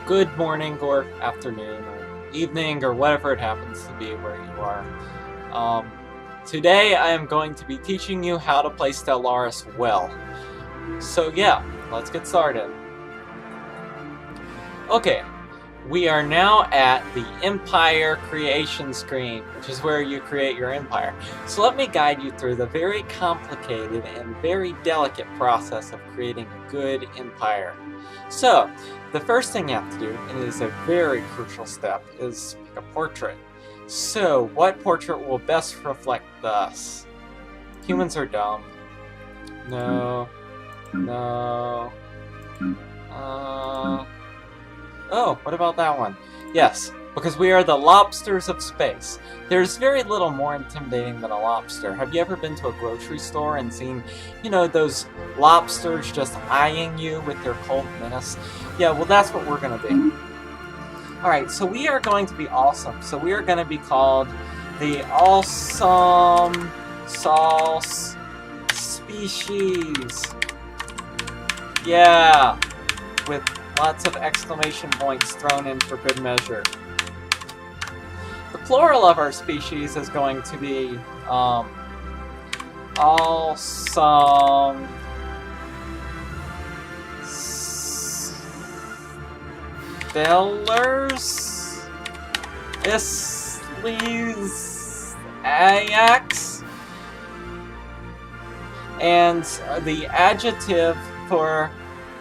good morning or afternoon or evening or whatever it happens to be where you are. Today I am going to be teaching you how to play Stellaris well. So yeah, let's get started. Okay, we are now at the Empire creation screen, which is where you create your empire. So let me guide you through the very complicated and very delicate process of creating a good empire. So, the first thing you have to do, and it is a very crucial step, is pick a portrait. So, what portrait will best reflect us? Humans are dumb. No. No. Oh, what about that one? Yes, because we are the lobsters of space. There's very little more intimidating than a lobster. Have you ever been to a grocery store and seen, those lobsters just eyeing you with their cold menace? Yeah, well, that's what we're going to be. Alright, so we are going to be awesome. So we are going to be called the Awesome Sauce Species. Yeah, with lots of exclamation points thrown in for good measure. The plural of our species is going to be awesome Stellars Isles Ajax, and the adjective for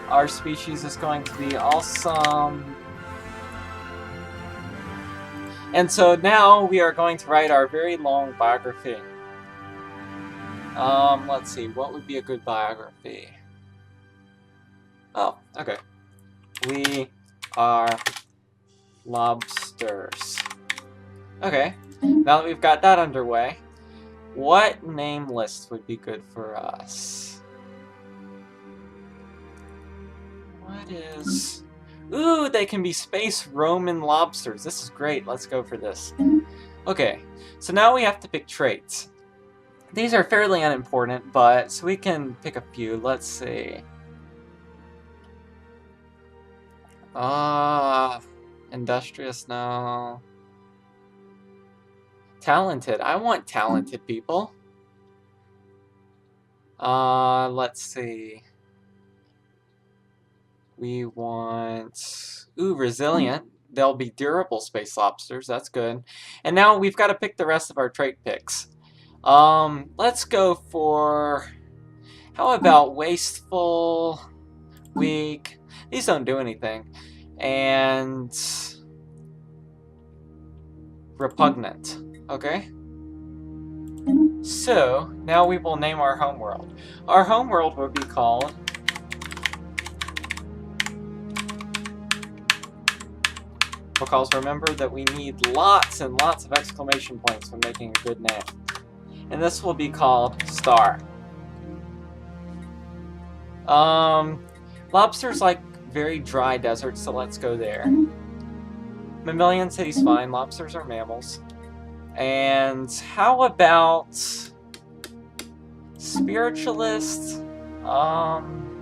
our species is going to be awesome. And so now we are going to write our very long biography. Let's see, what would be a good biography? Oh, okay. We are lobsters. Okay, now that we've got that underway, what name list would be good for us? What is... Ooh, they can be space Roman lobsters. This is great. Let's go for this. Okay, so now we have to pick traits. These are fairly unimportant, but so we can pick a few. Let's see. Industrious, no. Talented. I want talented people. Let's see. We want... Ooh, resilient. They'll be durable space lobsters. That's good. And now we've got to pick the rest of our trait picks. Let's go for... How about wasteful, weak? These don't do anything. And... repugnant. Okay? So, now we will name our homeworld. Our homeworld will be called... Because remember that we need lots and lots of exclamation points when making a good name. And this will be called Star. Lobsters like very dry deserts, so let's go there. Mammalian city's fine. Lobsters are mammals. And how about spiritualist,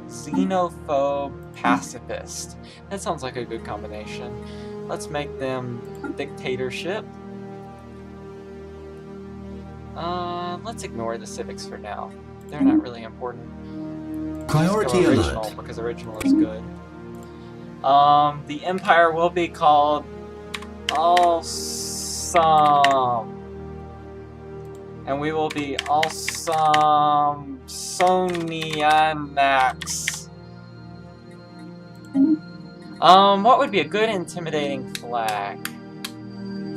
xenophobe, pacifist? That sounds like a good combination. Let's make them dictatorship. Let's ignore the civics for now. They're not really important. Priority original, alert. Because original is good. The empire will be called Awesome. And we will be Awesome Sonianax. What would be a good intimidating flag?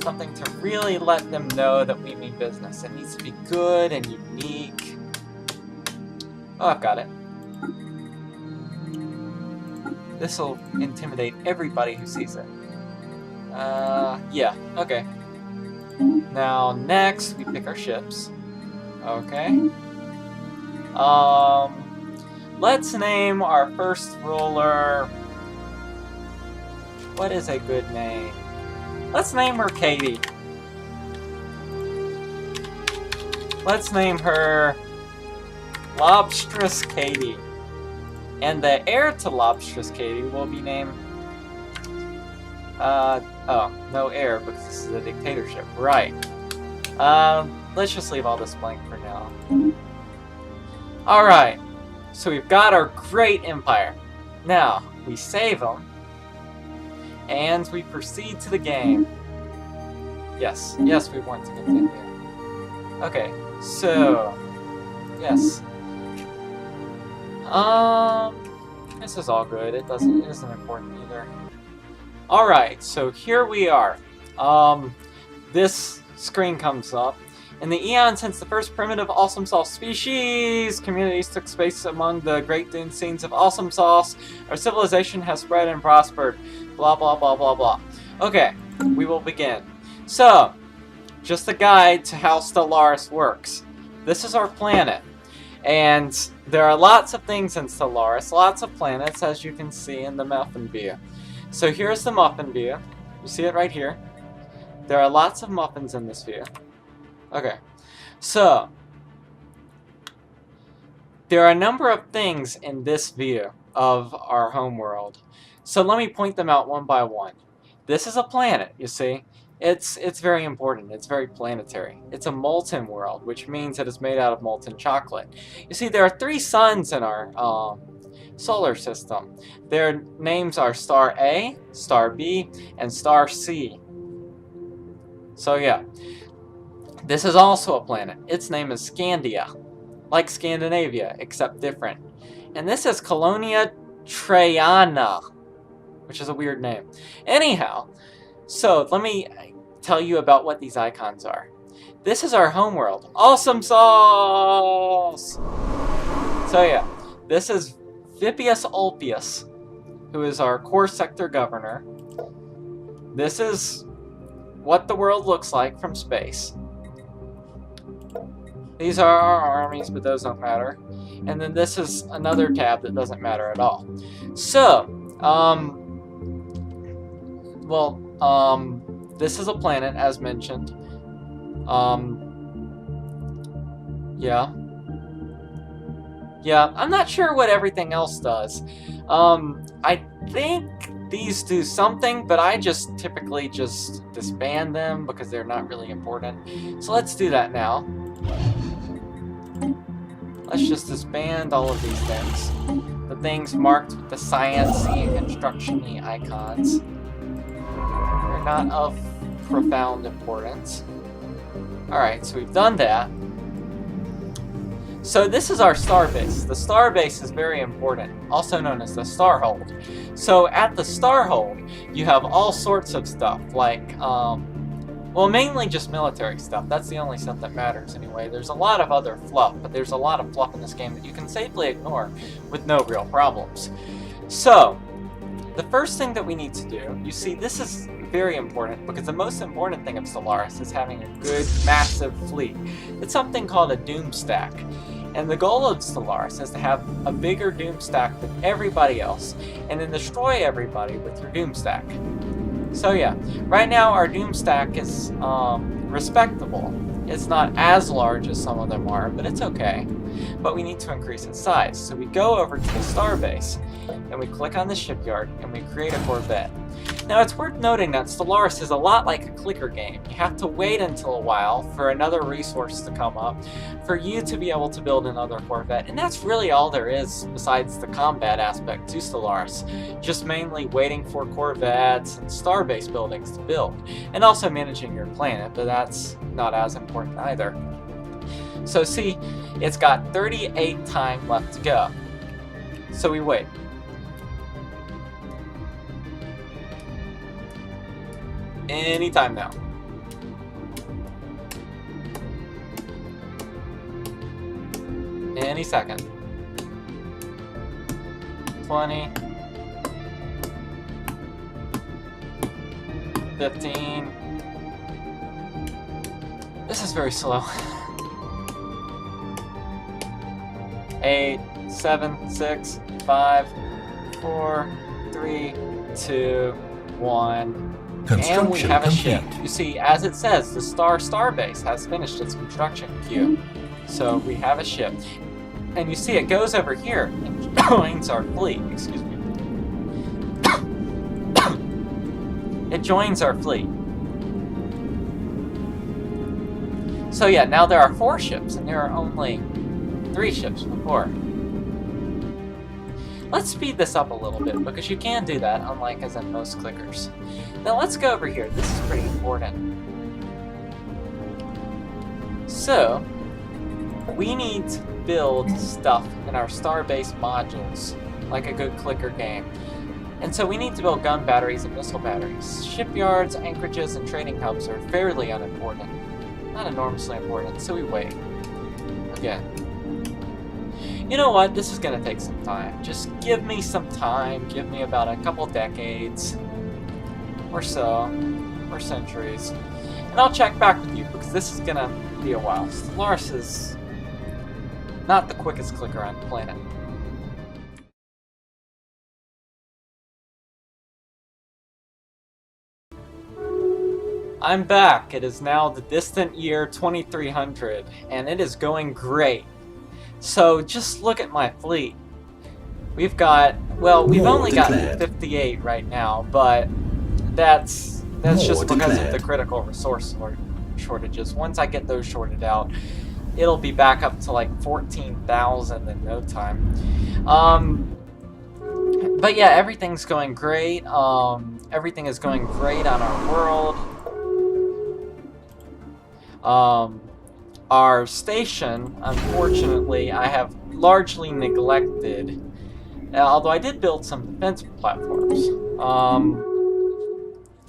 Something to really let them know that we mean business. It needs to be good and unique. Oh, I've got it. This will intimidate everybody who sees it. Yeah, okay. Now, next, we pick our ships. Okay. Let's name our first ruler... What is a good name? Let's name her Katie. Let's name her Lobstress Katie. And the heir to Lobstress Katie will be named Oh, no air because this is a dictatorship. Right. Let's just leave all this blank for now. Alright. So we've got our great empire. Now, we save them. And we proceed to the game. Yes. Yes, we want to continue. Okay. So... Yes. This is all good. It isn't important either. Alright, so here we are. This screen comes up. In the eon since the first primitive Awesome Sauce species communities took space among the great dune scenes of Awesome Sauce, our civilization has spread and prospered. Blah, blah, blah, blah, blah. Okay, we will begin. So, just a guide to how Stellaris works. This is our planet. And there are lots of things in Stellaris, lots of planets, as you can see in the muffin view. So here's the muffin view. You see it right here. There are lots of muffins in this view. Okay, so there are a number of things in this view of our homeworld. So let me point them out one by one. This is a planet, you see. It's very important. It's very planetary. It's a molten world, which means it is made out of molten chocolate. You see, there are 3 suns in our solar system. Their names are Star A, Star B, and Star C. So yeah, this is also a planet. Its name is Scandia, like Scandinavia, except different. And this is Colonia Traiana, which is a weird name. Anyhow, so let me tell you about what these icons are. This is our homeworld. Awesome Sauce! So yeah, this is Vipius Ulpius, who is our core sector governor. This is what the world looks like from space. These are our armies, but those don't matter. And then this is another tab that doesn't matter at all. So, this is a planet, as mentioned. Yeah, I'm not sure what everything else does. I think these do something, but I just typically just disband them because they're not really important. So let's do that now. Let's just disband all of these things. The things marked with the science-y and construction-y icons. They're not of profound importance. Alright, so we've done that. So this is our starbase. The starbase is very important, also known as the starhold. So at the starhold, you have all sorts of stuff, like, well, mainly just military stuff. That's the only stuff that matters anyway. There's a lot of other fluff, but there's a lot of fluff in this game that you can safely ignore with no real problems. So, the first thing that we need to do, you see, this is very important because the most important thing of Stellaris is having a good, massive fleet. It's something called a doom stack. And the goal of Stellaris is to have a bigger doom stack than everybody else, and then destroy everybody with your doom stack. So yeah, right now our doom stack is respectable. It's not as large as some of them are, but it's okay. But we need to increase its size. So we go over to the starbase, and we click on the shipyard, and we create a corvette. Now it's worth noting that Stellaris is a lot like a clicker game. You have to wait until a while for another resource to come up for you to be able to build another corvette, and that's really all there is besides the combat aspect to Stellaris. Just mainly waiting for corvettes and starbase buildings to build, and also managing your planet, but that's not as important either. So see, it's got 38 time left to go. So we wait. Anytime now. Any second. 20. 15. This is very slow. 8, 7, 6, 5, 4, 3, 2, 1. And we have a ship. You see, as it says, the Starbase has finished its construction queue. So we have a ship. And you see it goes over here and joins our fleet. Excuse me. it joins our fleet. So yeah, now there are 4 ships, and there are only 3 ships before. Let's speed this up a little bit, because you can do that, unlike as in most clickers. Now let's go over here. This is pretty important. So, we need to build stuff in our star-based modules, like a good clicker game. And so we need to build gun batteries and missile batteries. Shipyards, anchorages, and trading hubs are fairly unimportant. Not enormously important, so we wait. Again. You know what? This is going to take some time. Just give me some time. Give me about a couple decades. Or so. Or centuries. And I'll check back with you, because this is going to be a while. Stellaris is not the quickest clicker on the planet. I'm back. It is now the distant year 2300, and it is going great. So just look at my fleet. We've got, well, we've only got 58 right now, but that's just because of the critical resource shortages. Once I get those sorted out, it'll be back up to like 14,000 in no time. But yeah, everything's going great. Everything is going great on our world. Our station, unfortunately, I have largely neglected. Although I did build some defense platforms.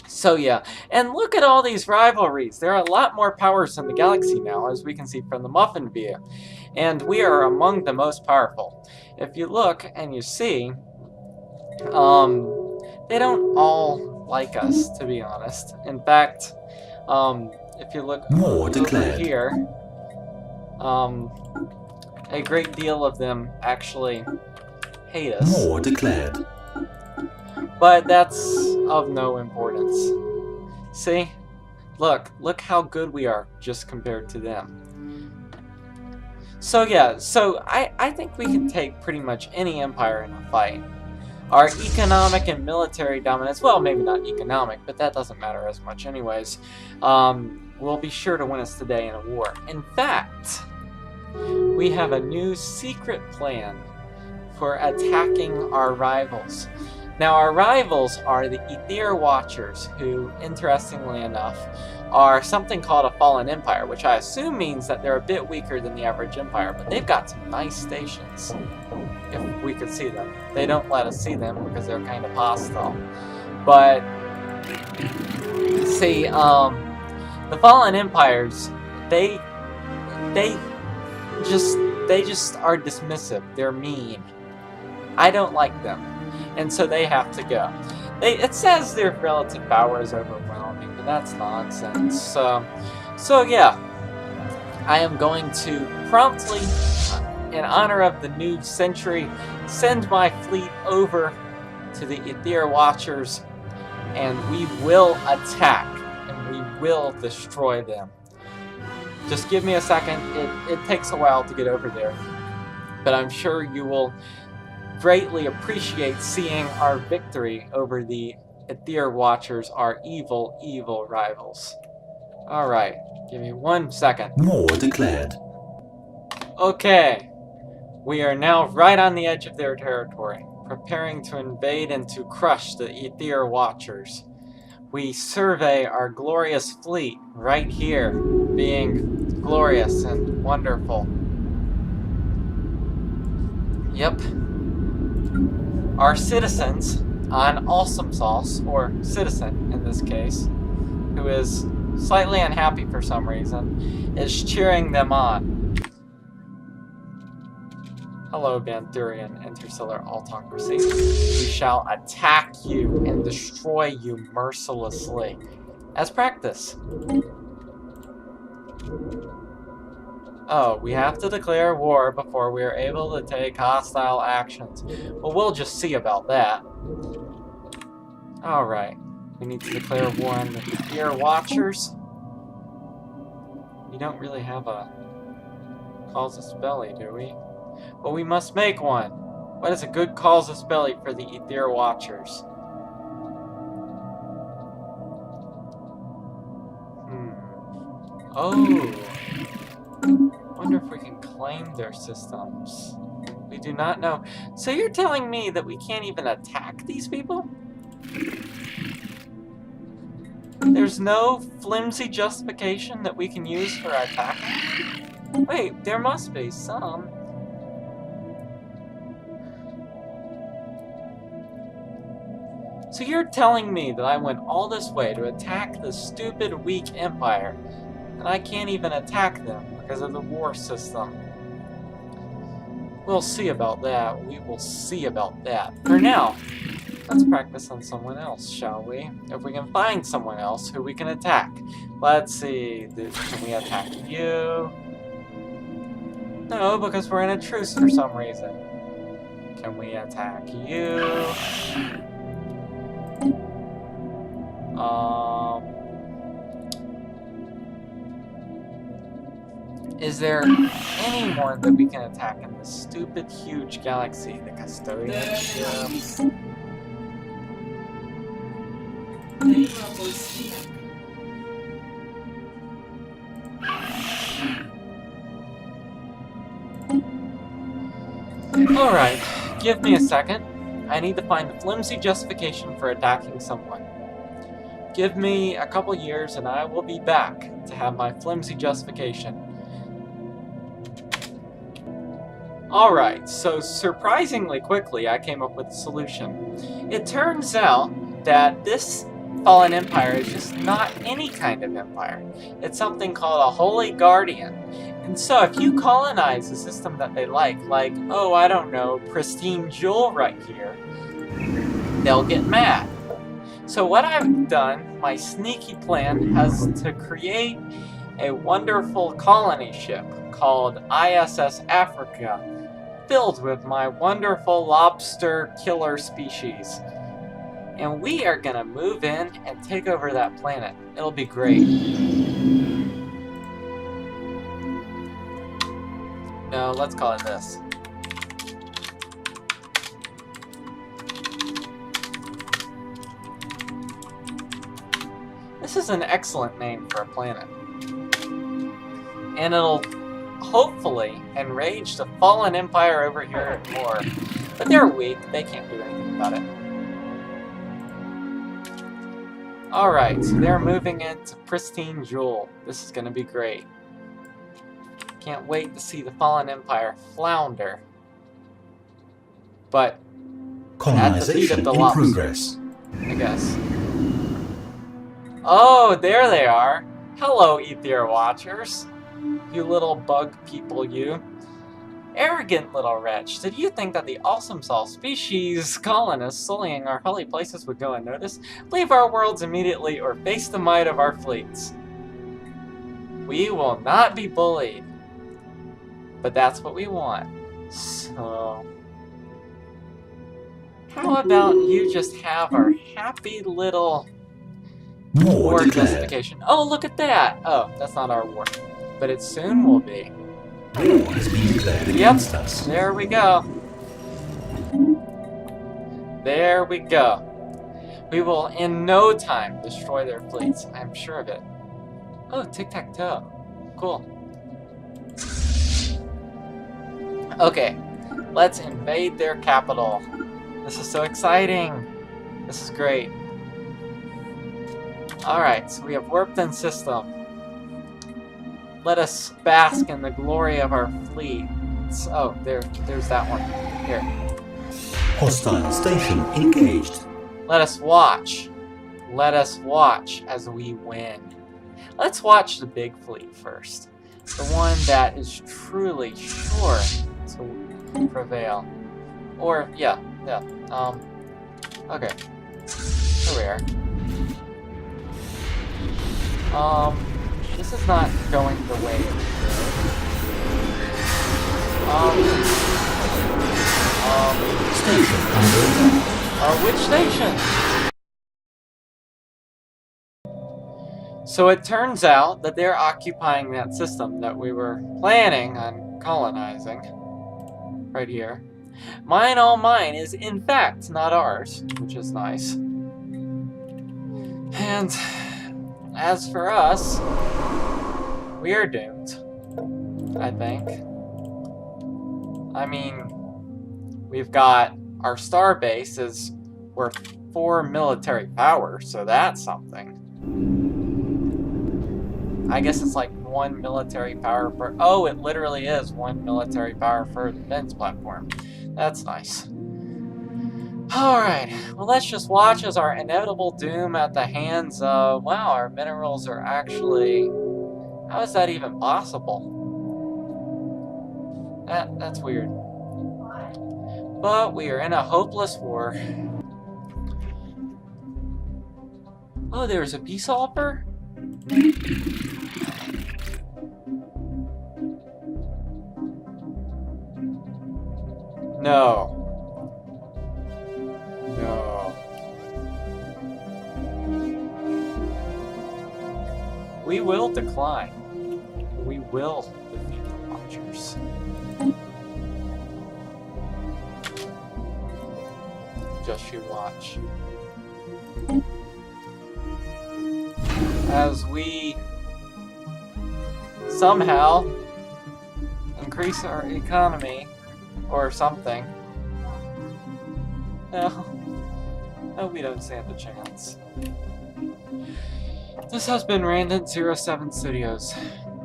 So yeah, and look at all these rivalries. There are a lot more powers in the galaxy now, as we can see from the Muffin view. And we are among the most powerful. If you look and you see, they don't all like us, to be honest. In fact, if you look over here, a great deal of them actually hate us. War declared. But that's of no importance. See? Look how good we are just compared to them. So yeah, so I think we can take pretty much any empire in a fight. Our economic and military dominance, well, maybe not economic, but that doesn't matter as much anyways, will be sure to win us today in a war. In fact, we have a new secret plan for attacking our rivals. Now, our rivals are the Aether Watchers, who, interestingly enough, are something called a fallen empire, which I assume means that they're a bit weaker than the average empire, but they've got some nice stations, if we could see them. They don't let us see them because they're kind of hostile. But, see, the fallen empires, they just are dismissive. They're mean. I don't like them. And so they have to go. It says their relative power is overwhelming, but that's nonsense. So yeah, I am going to promptly, in honor of the new century, send my fleet over to the Aether Watchers, and we will attack, and we will destroy them. Just give me a second. It takes a while to get over there, but I'm sure you will greatly appreciate seeing our victory over the Aether Watchers, our evil, evil rivals. Alright, give me 1 second. War declared. Okay, we are now right on the edge of their territory, preparing to invade and to crush the Aether Watchers. We survey our glorious fleet right here, being glorious and wonderful. Yep. Our citizens on Awesome Sauce, or Citizen in this case, who is slightly unhappy for some reason, is cheering them on. Hello, Banthurian Interstellar Autocracy. We shall attack you and destroy you mercilessly. As practice. Oh, we have to declare war before we are able to take hostile actions. Well, we'll just see about that. Alright. We need to declare war on the Aether Watchers. We don't really have a casus belli, do we? But we must make one. What is a good casus belli for the Aether Watchers? Oh. Wonder if we can claim their systems. We do not know. So you're telling me that we can't even attack these people? There's no flimsy justification that we can use for attacking? Wait, there must be some. So you're telling me that I went all this way to attack the stupid, weak Empire, and I can't even attack them because of the war system? We'll see about that. We will see about that. For now, let's practice on someone else, shall we? If we can find someone else who we can attack. Let's see. Can we attack you? No, because we're in a truce for some reason. Can we attack you? Is there anyone that we can attack in this stupid, huge galaxy? The custodian ship? Alright, give me a second. I need to find a flimsy justification for attacking someone. Give me a couple years and I will be back to have my flimsy justification. Alright, so surprisingly quickly I came up with a solution. It turns out that this fallen empire is just not any kind of empire. It's something called a Holy Guardian. And so if you colonize a system that they like, oh, I don't know, pristine jewel right here, they'll get mad. So what I've done, my sneaky plan, has to create a wonderful colony ship called ISS Africa, filled with my wonderful lobster killer species. And we are gonna move in and take over that planet. It'll be great. No, let's call it this. This is an excellent name for a planet. And it'll hopefully enrage the fallen empire over here more. But they're weak, they can't do anything about it. Alright, so they're moving into pristine jewel. This is gonna be great. Can't wait to see the fallen empire flounder. But at the feet of the lobsters, I guess. Oh, there they are. Hello, Ether Watchers. You little bug people, you. Arrogant little wretch. Did you think that the awesome Sol species colonists sullying our holy places would go unnoticed? Leave our worlds immediately or face the might of our fleets. We will not be bullied. But that's what we want. So how about you just have our happy little war justification? Oh, look at that! Oh, that's not our war. But it soon will be. War has been declared against us. There we go. There we go. We will in no time destroy their fleets. I'm sure of it. Oh, tic-tac-toe. Cool. Okay, let's invade their capital. This is so exciting. This is great. Alright, so we have warped in system. Let us bask in the glory of our fleets. Oh, there's that one. Here. Hostile station engaged. Let us watch. Let us watch as we win. Let's watch the big fleet first. The one that is truly sure to prevail. Or, yeah. Okay. Here we are. This is not going the way it should. Station under attack. Which station? So it turns out that they're occupying that system that we were planning on colonizing. Right here. Mine all mine is in fact not ours, which is nice. And as for us, We are doomed, I think. I mean, we've got our star base is worth 4 military power, so that's something. I guess it's like 1 military power per... Oh, it literally is 1 military power for the defense platform. That's nice. Alright, well let's just watch as our inevitable doom at the hands of... Wow, our minerals are actually... How is that even possible? That's weird. But we are in a hopeless war. Oh, there's a peace offer? No. No. We will decline. We will defeat the Watchers. Just you watch. As we somehow increase our economy or something. No, we don't stand a chance. This has been Random07 Studios.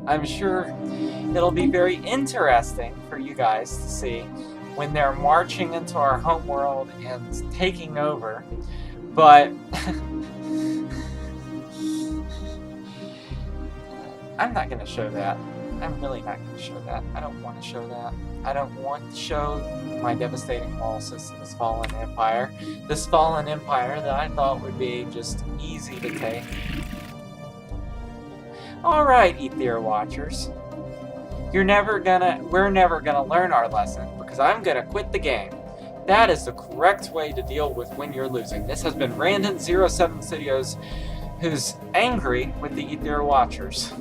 I'm sure it'll be very interesting for you guys to see when they're marching into our homeworld and taking over, but I'm not going to show that. I'm really not going to show that. I don't want to show that. I don't want to show my devastating losses to this fallen empire. This fallen empire that I thought would be just easy to take. Alright, Ether Watchers. We're never gonna learn our lesson, because I'm gonna quit the game. That is the correct way to deal with when you're losing. This has been Random07 Studios, who's angry with the Ether Watchers.